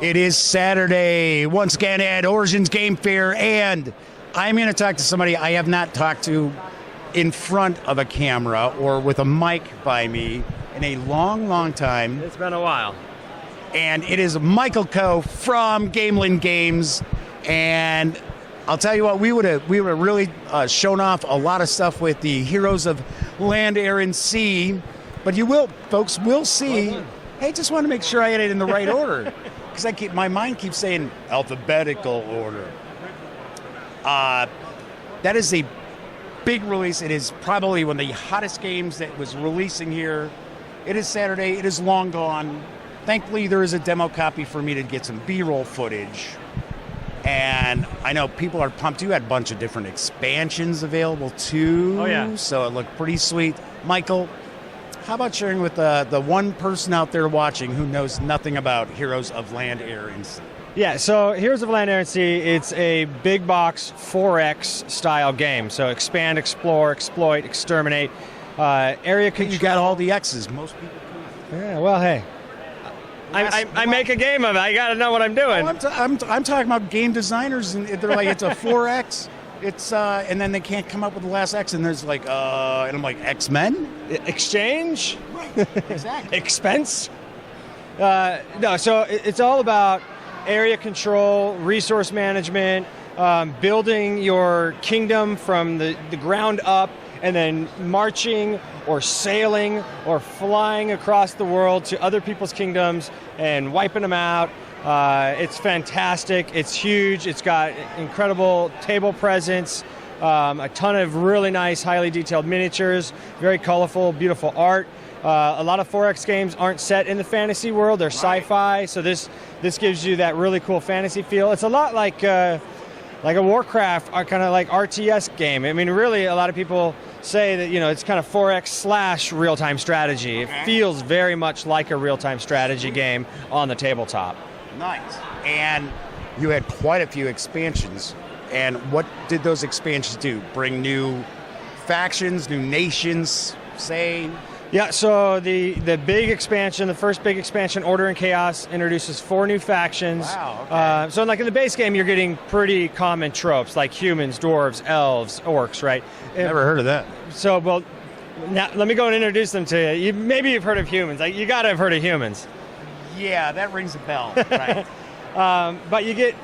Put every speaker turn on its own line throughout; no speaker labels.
It is Saturday, once again at Origins Game Fair, and I'm going to talk to somebody I have not talked to in front of a camera or with a mic by me in a long, long time.
It's been a while.
And it is Michael Coe from Gameland Games, and I'll tell you what, we would have really shown off a lot of stuff with the Heroes of Land, Air, and Sea, but folks will see.
Well,
hey, just want to make sure I had it in the right order. Because my mind keeps saying alphabetical order. That is a big release. It is probably one of the hottest games that was releasing here. It is Saturday. It is long gone. Thankfully, there is a demo copy for me to get some B-roll footage. And I know people are pumped. You had a bunch of different expansions available too.
Oh, yeah.
So it looked pretty sweet. Michael, how about sharing with the one person out there watching who knows nothing about Heroes of Land, Air, and Sea?
Yeah, so Heroes of Land, Air, and Sea, it's a big box 4X style game. So expand, explore, exploit, exterminate, area control.
You got all the X's. Most people can't.
Yeah, well, hey. I make a game of it. I got to know what I'm doing.
Oh, I'm talking about game designers, and they're like, it's a 4X. It's and then they can't come up with the last X, and there's like, and I'm like, X-Men?
Exchange?
Right, exactly.
Expense? No, so it's all about area control, resource management, building your kingdom from the ground up, and then marching or sailing or flying across the world to other people's kingdoms and wiping them out. It's fantastic. It's huge. It's got incredible table presence, a ton of really nice, highly detailed miniatures, very colorful, beautiful art. A lot of 4X games aren't set in the fantasy world. They're sci-fi, so this gives you that really cool fantasy feel. It's a lot like a Warcraft, kind of like RTS game. I mean, really, a lot of people say that, it's kind of 4X / real-time strategy. It feels very much like a real-time strategy game on the tabletop.
Nice. And you had quite a few expansions. And what did those expansions do? Bring new factions, new nations, say?
Yeah, so the big expansion, the first big expansion, Order and Chaos, introduces 4 new factions.
Wow, okay.
So like in the base game, you're getting pretty common tropes like humans, dwarves, elves, orcs, right?
Never heard of that.
So, well, now let me go and introduce them to you. Maybe you've heard of humans. You got to have heard of humans.
Yeah, that rings a bell, right?
But you get,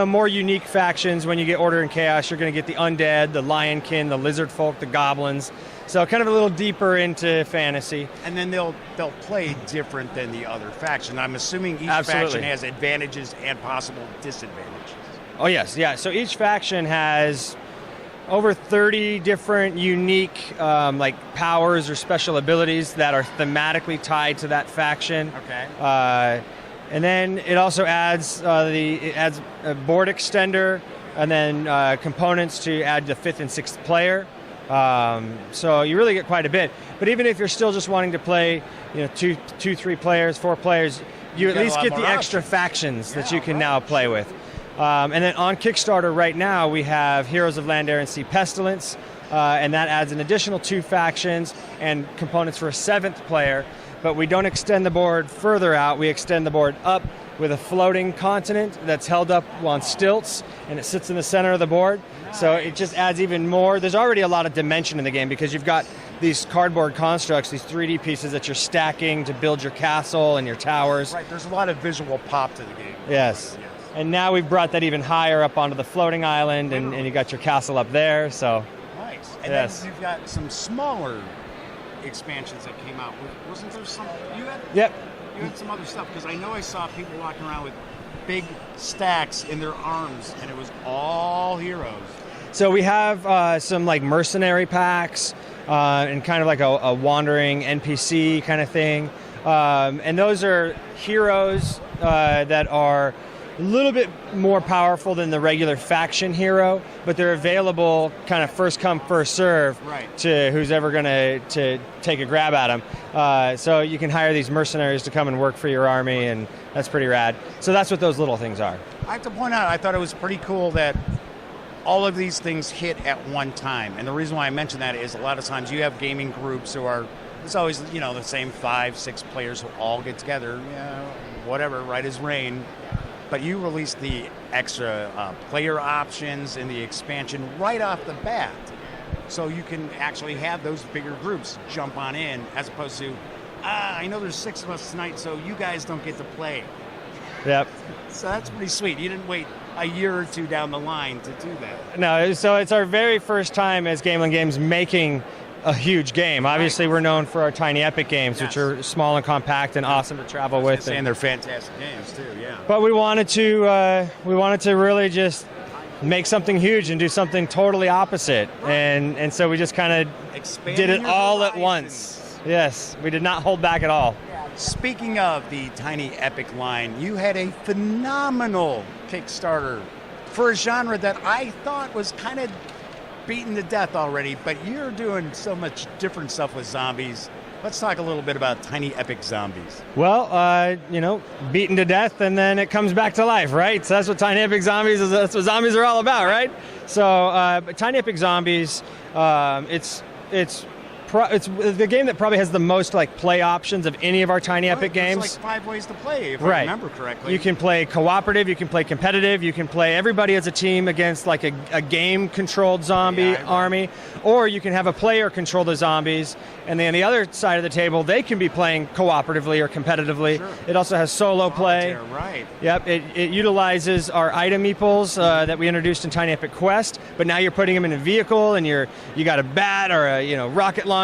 more unique factions when you get Order and Chaos. You're going to get the undead, the lionkin, the lizard folk, the goblins. So kind of a little deeper into fantasy.
And then they'll play different than the other faction. I'm assuming each
Absolutely.
faction has advantages and possible disadvantages.
Oh, yes, yeah. So each faction has over 30 different unique powers or special abilities that are thematically tied to that faction.
Okay.
And then it also adds a board extender and then components to add the 5th and 6th player. So you really get quite a bit. But even if you're still just wanting to play, 2, 3 players, 4 players, you at least get the extra factions that you can now play with. And then on Kickstarter right now, we have Heroes of Land, Air, and Sea Pestilence, and that adds an additional 2 factions and components for a 7th player. But we don't extend the board further out. We extend the board up with a floating continent that's held up on stilts, and it sits in the center of the board. So it just adds even more. There's already a lot of dimension in the game because you've got these cardboard constructs, these 3D pieces that you're stacking to build your castle and your towers.
Right, there's a lot of visual pop to the game.
Yes. And now we've brought that even higher up onto the floating island, and you got your castle up there. So
nice. And
yes.
then you've got some smaller expansions that came out. Wasn't there some?
Yep.
You had some other stuff, because I know I saw people walking around with big stacks in their arms, and it was all heroes.
So we have some mercenary packs and kind of like a wandering NPC kind of thing. And those are heroes that are a little bit more powerful than the regular faction hero, but they're available kind of first come, first serve to who's ever going to take a grab at them. So you can hire these mercenaries to come and work for your army, and that's pretty rad. So that's what those little things are.
I have to point out, I thought it was pretty cool that all of these things hit at one time. And the reason why I mention that is a lot of times you have gaming groups who are, it's always, the same 5, 6 players who all get together, whatever, right as rain. but you released the extra player options and the expansion right off the bat. So you can actually have those bigger groups jump on in, as opposed to, I know there's 6 of us tonight, so you guys don't get to play.
Yep.
So that's pretty sweet. You didn't wait a year or two down the line to do that.
No, so it's our very first time as Gameland Games making a huge game. Obviously, we're known for our tiny epic games, which are small and compact and awesome to travel with.
And they're fantastic games too, yeah.
But we wanted to really just make something huge and do something totally opposite, and so we just kind of did it all at once. Yes, we did not hold back at all.
Speaking of the Tiny Epic line, you had a phenomenal Kickstarter for a genre that I thought was kind of beaten to death already, but you're doing so much different stuff with zombies. Let's talk a little bit about Tiny Epic Zombies.
Well, beaten to death and then it comes back to life, right? So that's what Tiny Epic Zombies is. That's what zombies are all about, right? So Tiny Epic Zombies, it's the game that probably has the most play options of any of our Tiny Epic games.
There's 5 ways to play, if I remember correctly.
You can play cooperative, you can play competitive, you can play everybody as a team against a game-controlled zombie army, or you can have a player control the zombies, and then the other side of the table, they can be playing cooperatively or competitively. Sure. It also has solo play.
Right.
Yep, it utilizes our item meeples that we introduced in Tiny Epic Quest, but now you're putting them in a vehicle, and you got a bat or a rocket launcher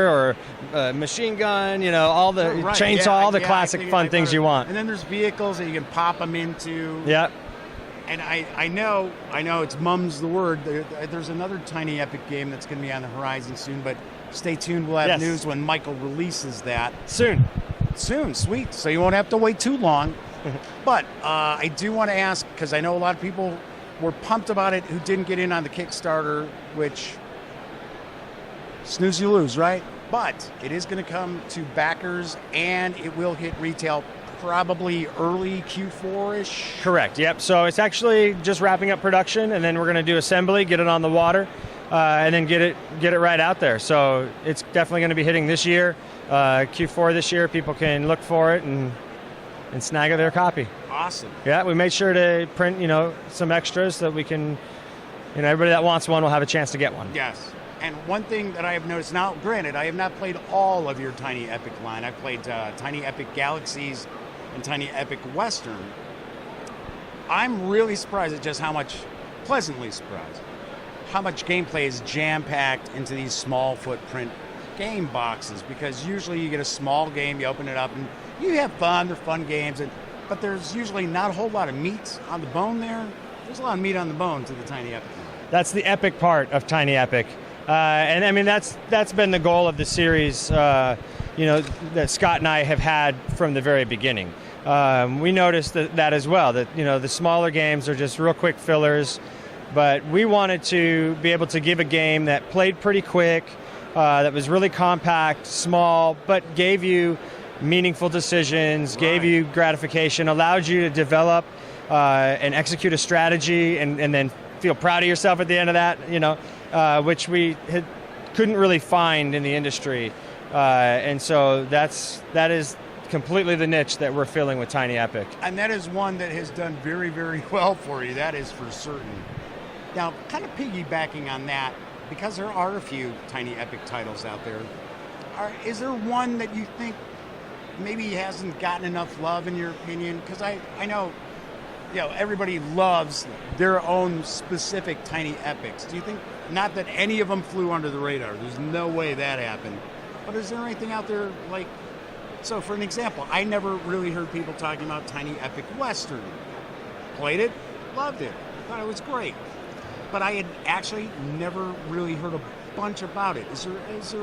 or a machine gun, all the chainsaw, all the classic fun things you want.
And then there's vehicles that you can pop them into.
Yep.
And I know it's mum's the word. There's another Tiny Epic game that's going to be on the horizon soon, but stay tuned. We'll have news when Michael releases that.
Soon,
sweet. So you won't have to wait too long. But I do want to ask, because I know a lot of people were pumped about it who didn't get in on the Kickstarter, which snooze you lose, right? But it is going to come to backers, and it will hit retail probably early Q4-ish.
Correct, yep. So it's actually just wrapping up production, and then we're going to do assembly, get it on the water, and then get it right out there. So it's definitely going to be hitting this year, Q4 this year. People can look for it and snag their copy.
Awesome.
Yeah, we made sure to print, some extras so that we can, everybody that wants one will have a chance to get one.
Yes. And one thing that I have noticed, now granted, I have not played all of your Tiny Epic line. I've played Tiny Epic Galaxies and Tiny Epic Western. I'm really surprised at just pleasantly surprised, how much gameplay is jam-packed into these small footprint game boxes, because usually you get a small game, you open it up, and you have fun, they're fun games, but there's usually not a whole lot of meat on the bone there. There's a lot of meat on the bone to the Tiny Epic line.
That's the epic part of Tiny Epic. And I mean, that's been the goal of the series, that Scott and I have had from the very beginning. We noticed that as well, that, the smaller games are just real quick fillers, but we wanted to be able to give a game that played pretty quick, that was really compact, small, but gave you meaningful decisions, gave you gratification, allowed you to develop and execute a strategy and then feel proud of yourself at the end of that, which we couldn't really find in the industry. And so that is completely the niche that we're filling with Tiny Epic.
And that is one that has done very, very well for you. That is for certain. Now, kind of piggybacking on that, because there are a few Tiny Epic titles out there, is there one that you think maybe hasn't gotten enough love in your opinion? Because I know, everybody loves their own specific Tiny Epics. Do you think, not that any of them flew under the radar, there's no way that happened, but is there anything out there so for an example, I never really heard people talking about Tiny Epic Western. Played it, loved it, thought it was great, but I had actually never really heard a bunch about it. Is there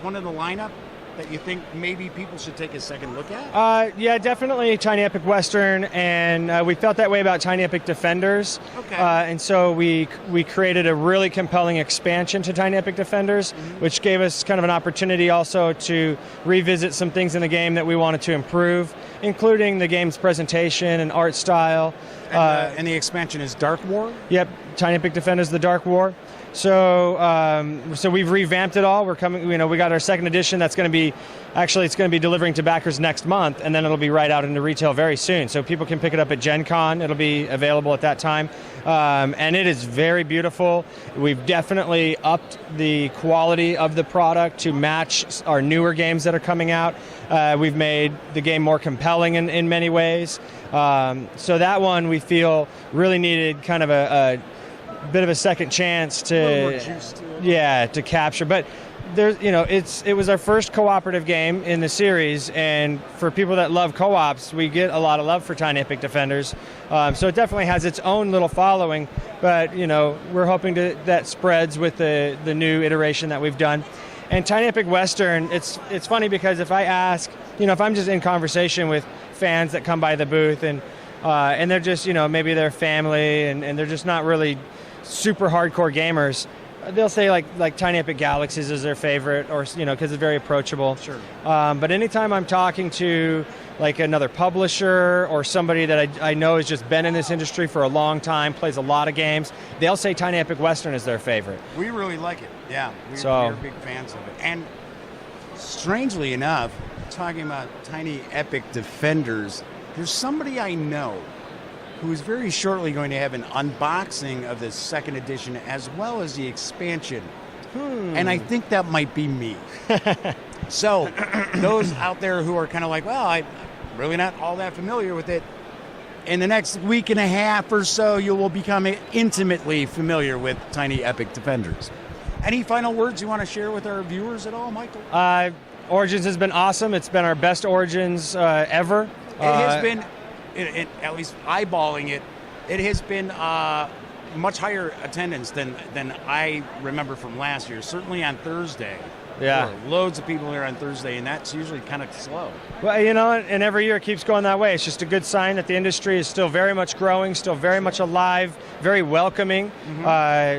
one in the lineup that you think maybe people should take a second look at?
Yeah, definitely Tiny Epic Western, and we felt that way about Tiny Epic Defenders.
Okay.
And so we created a really compelling expansion to Tiny Epic Defenders, which gave us kind of an opportunity also to revisit some things in the game that we wanted to improve, including the game's presentation and art style.
And the expansion is Dark War?
Yep. Tiny Epic Defenders: The Dark War. So we've revamped it all. We're coming. We got our second edition. That's going to be, actually, it's going to be delivering to backers next month, and then it'll be right out into retail very soon. So people can pick it up at Gen Con. It'll be available at that time, and it is very beautiful. We've definitely upped the quality of the product to match our newer games that are coming out. We've made the game more compelling in many ways. So that one we feel really needed kind of a bit of a second chance to capture. But there's, it was our first cooperative game in the series, and for people that love co-ops, we get a lot of love for Tiny Epic Defenders. So it definitely has its own little following, but we're hoping that spreads with the new iteration that we've done. And Tiny Epic Western, it's funny because if I ask, if I'm just in conversation with fans that come by the booth and they're just, maybe they're family and they're just not really super hardcore gamers, they'll say like Tiny Epic Galaxies is their favorite, or because it's very approachable.
Sure.
But anytime I'm talking to like another publisher or somebody that I know has just been in this industry for a long time, plays a lot of games, they'll say Tiny Epic Western is their favorite.
We really like it. Yeah, we're big fans of it. And strangely enough, talking about Tiny Epic Defenders, there's somebody I know who is very shortly going to have an unboxing of the second edition as well as the expansion. And I think that might be me. So those out there who are kind of like, well, I'm really not all that familiar with it, in the next week and a half or so, you will become intimately familiar with Tiny Epic Defenders. Any final words you want to share with our viewers at all, Michael?
Origins has been awesome. It's been our best Origins ever.
It has been, at least eyeballing it, it has been much higher attendance than I remember from last year. Certainly on Thursday.
Yeah.
There were loads of people here on Thursday, and that's usually kind of slow.
Well, and every year it keeps going that way. It's just a good sign that the industry is still very much growing, still very much alive, very welcoming.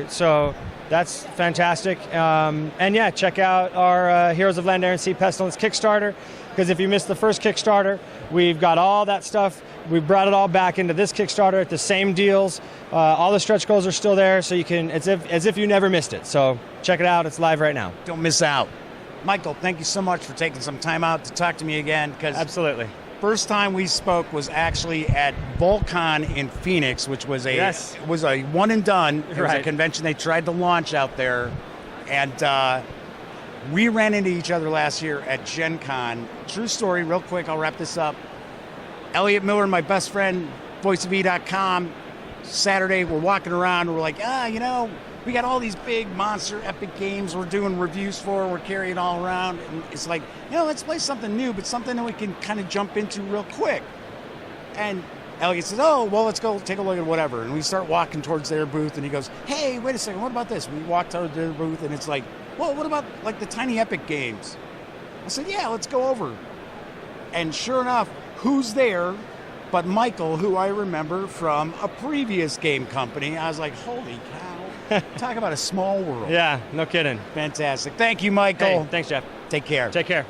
So that's fantastic. And yeah, check out our Heroes of Land, Air, and Sea Pestilence Kickstarter, because if you missed the first Kickstarter, we've got all that stuff. We brought it all back into this Kickstarter at the same deals. All the stretch goals are still there, so you can, as if you never missed it. So check it out. It's live right now.
Don't miss out. Michael, thank you so much for taking some time out to talk to me again. Because
absolutely.
First time we spoke was actually at Volcon in Phoenix, which was a one and done. It was a convention they tried to launch out there, and we ran into each other last year at Gen Con. True story, real quick. I'll wrap this up. Elliot Miller, my best friend, voiceofe.com. Saturday, we're walking around. We're like, we got all these big monster epic games we're doing reviews for. We're carrying it all around. And it's like, let's play something new, but something that we can kind of jump into real quick. And Elliot says, let's go take a look at whatever. And we start walking towards their booth, and he goes, hey, wait a second, what about this? We walk towards their booth, and it's like, well, what about like the Tiny Epic games? I said, yeah, let's go over. And sure enough, who's there but Michael, who I remember from a previous game company. I was like, holy cow. Talk about a small world.
Yeah, no kidding.
Fantastic. Thank you, Michael.
Hey, thanks, Jeff.
Take care.
Take care.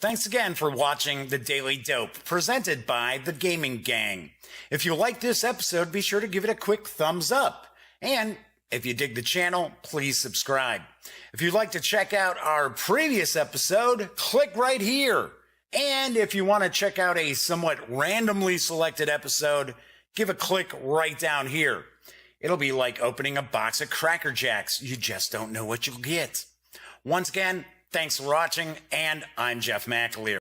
Thanks again for watching The Daily Dope, presented by The Gaming Gang. If you like this episode, be sure to give it a quick thumbs up. And if you dig the channel, please subscribe. If you'd like to check out our previous episode, click right here. And if you want to check out a somewhat randomly selected episode, give a click right down here. It'll be like opening a box of Cracker Jacks. You just don't know what you'll get. Once again, thanks for watching, and I'm Jeff McAleer.